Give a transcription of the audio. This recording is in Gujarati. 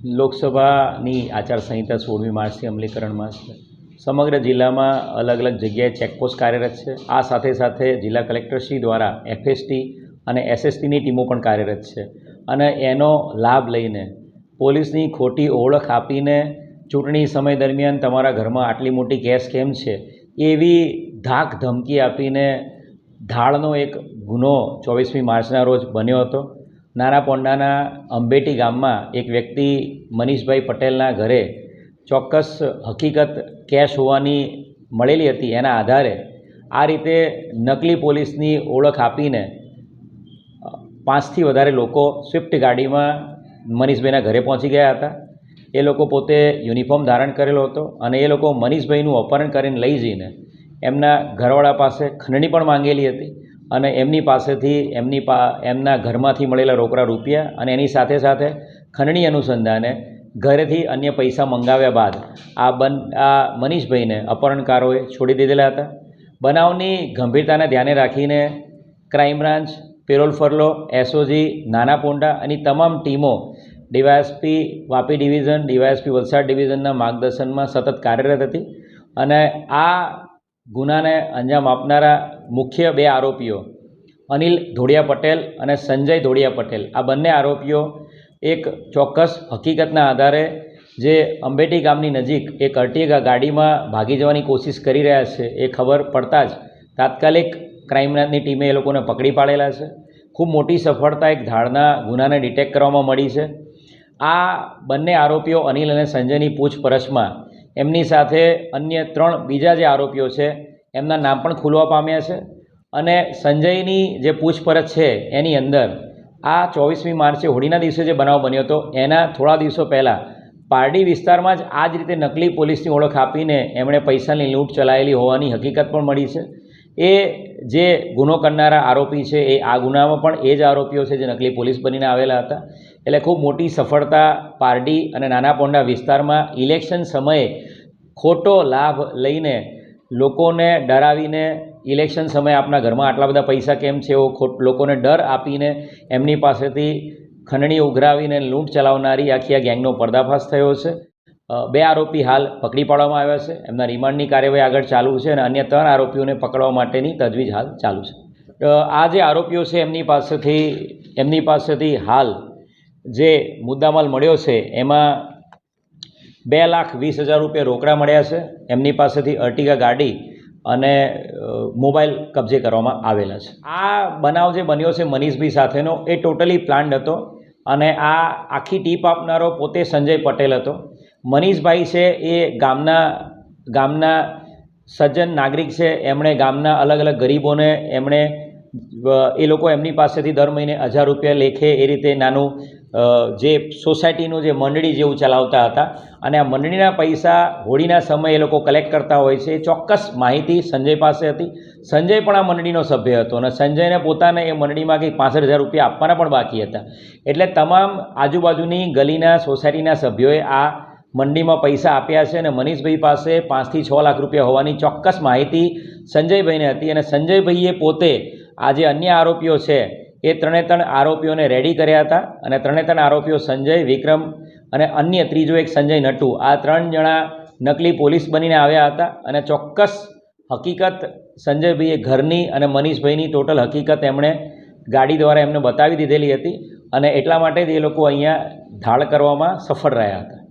લોકસભાની આચારસંહિતા 16મી માર્ચથી અમલીકરણમાં છે। સમગ્ર જિલ્લામાં અલગ અલગ જગ્યાએ ચેકપોસ્ટ કાર્યરત છે। આ સાથે સાથે જિલ્લા કલેક્ટરશ્રી દ્વારા એફએસટી અને એસએસટીની ટીમો પણ કાર્યરત છે અને એનો લાભ લઈને પોલીસની ખોટી ઓળખ આપીને ચૂંટણી સમય દરમિયાન તમારા ઘરમાં આટલી મોટી કેસ કેમ છે એવી ધાક ધમકી આપીને ધાડનો એક ગુનો 24મી માર્ચના રોજ બન્યો હતો। નાના પોંડાના અંબેટી ગામમાં એક વ્યક્તિ મનીષભાઈ પટેલના ઘરે ચોક્કસ હકીકત કેશ હોવાની મળેલી હતી। એના આધારે આ રીતે નકલી પોલીસની ઓળખ આપીને 5થી વધારે લોકો સ્વિફ્ટ ગાડીમાં મનીષભાઈના ઘરે પહોંચી ગયા હતા। એ લોકો પોતે યુનિફોર્મ ધારણ કરેલો હતો અને એ લોકો મનીષભાઈનું અપહરણ કરીને લઈ જઈને એમના ઘરવાળા પાસે ખંડણી પણ માંગેલી હતી અને એમની પાસેથી એમના ઘરમાંથી મળેલા રોકડા રૂપિયા અને એની સાથે સાથે ખંડણી અનુસંધાને ઘરેથી અન્ય પૈસા મંગાવ્યા બાદ આ મનીષભાઈને અપહરણકારોએ છોડી દીધેલા હતા। બનાવની ગંભીરતાને ધ્યાને રાખીને crime branch, parole furlough, SOG, Nana Ponda અને તમામ ટીમો DYSP Vapi division, DYSP Valsad ડિવિઝનના માર્ગદર્શનમાં સતત કાર્યરત હતી અને આ ગુનાને અંજામ આપનારા મુખ્ય 2 આરોપીઓ અનિલ ધોળિયા પટેલ અને સંજય ધોળિયા પટેલ, આ બંને આરોપીઓ એક ચોક્કસ હકીકતના આધારે જે અંબેટી ગામની નજીક એક અર્ટિગા ગાડીમાં ભાગી જવાની કોશિશ કરી રહ્યા છે એ ખબર પડતા જ તાત્કાલિક ક્રાઇમ બ્રાન્ચની ટીમે એ લોકોને પકડી પાડેલા છે। ખૂબ મોટી સફળતા એક ધાડના ગુનાને ડિટેક્ટ કરવામાં મળી છે। આ બંને આરોપીઓ અનિલ અને સંજયની પૂછપરછમાં એમની સાથે અન્ય 3 બીજા જે આરોપીઓ છે એમના નામ પણ ખુલવા પામ્યા છે અને સંજયની જે પૂછપરછ છે એની અંદર આ 24મી માર્ચે હોળીના દિવસે જે બનાવ બન્યો હતો એના થોડા દિવસો પહેલાં પારડી વિસ્તારમાં જ આ જ રીતે નકલી પોલીસની ઓળખ આપીને એમણે પૈસાની લૂંટ ચલાવેલી હોવાની હકીકત પણ મળી છે। એ જે ગુનો કરનારા આરોપી છે એ આ ગુનામાં પણ એ જ આરોપીઓ છે જે નકલી પોલીસ બનીને આવેલા હતા। એટલે ખૂબ મોટી સફળતા પારડી અને નાના પોંડા વિસ્તારમાં ઇલેક્શન સમયે ખોટો લાભ લઈને લોકોને ડરાવીને ઇલેક્શન સમયે આપણા ઘરમાં આટલા બધા પૈસા કેમ છે એવો લોકોને ડર આપીને એમની પાસેથી ખંડણી ઉઘરાવીને લૂંટ ચલાવનારી આખી આ ગેંગનો પર્દાફાશ થયો છે। 2 આરોપી હાલ પકડી પાડવામાં આવ્યા છે। એમના રિમાન્ડની કાર્યવાહી આગળ ચાલુ છે અને અન્ય 3 આરોપીઓને પકડવા માટેની તજવીજ હાલ ચાલુ છે। આ જે આરોપીઓ છે એમની પાસેથી હાલ જે મુદ્દામાલ મળ્યો છે એમાં 2,20,000 રૂપિયા રોકડા મળ્યા છે। એમની પાસેથી અર્ટિગા ગાડી અને મોબાઈલ કબજે કરવામાં આવેલા છે। આ બનાવ જે બન્યો છે મનીષભાઈ સાથેનો એ ટોટલી પ્લાન્ડ હતો અને આ આખી ટીપ આપનારો પોતે સંજય પટેલ હતો। મનીષભાઈ છે એ ગામના સજ્જન નાગરિક છે। એમણે ગામના અલગ અલગ ગરીબોને એ લોકો એમની પાસેથી દર મહિને 1,000 રૂપિયા લેખે એ રીતે નાનું જે સોસાયટીનું જે મંડળી જેવું ચલાવતા હતા અને આ મંડળીના પૈસા હોળીના સમયે એ લોકો કલેક્ટ કરતા હોય છે। એ ચોક્કસ માહિતી સંજય પાસે હતી। સંજય પણ આ મંડળીનો સભ્ય હતો અને સંજયને પોતાને એ મંડળીમાં કંઈક 65,000 રૂપિયા આપવાના પણ બાકી હતા। એટલે તમામ આજુબાજુની ગલીના સોસાયટીના સભ્યોએ આ મંડીમાં પૈસા આપ્યા છે અને મનીષભાઈ પાસે 5થી 6 લાખ રૂપિયા હોવાની ચોક્કસ માહિતી સંજયભાઈને હતી અને સંજયભાઈએ પોતે આ જે અન્ય આરોપીઓ છે એ 3 આરોપીઓને રેડી કર્યા હતા અને 3 આરોપીઓ સંજય, વિક્રમ અને અન્ય ત્રીજો એક સંજય નટુ, આ 3 જણા નકલી પોલીસ બનીને આવ્યા હતા અને ચોક્કસ હકીકત સંજયભાઈએ ઘરની અને મનીષભાઈની ટોટલ હકીકત એમણે ગાડી દ્વારા એમને બતાવી દીધેલી હતી અને એટલા માટે જ એ લોકો અહીંયા ધાડ કરવામાં સફળ રહ્યા હતા।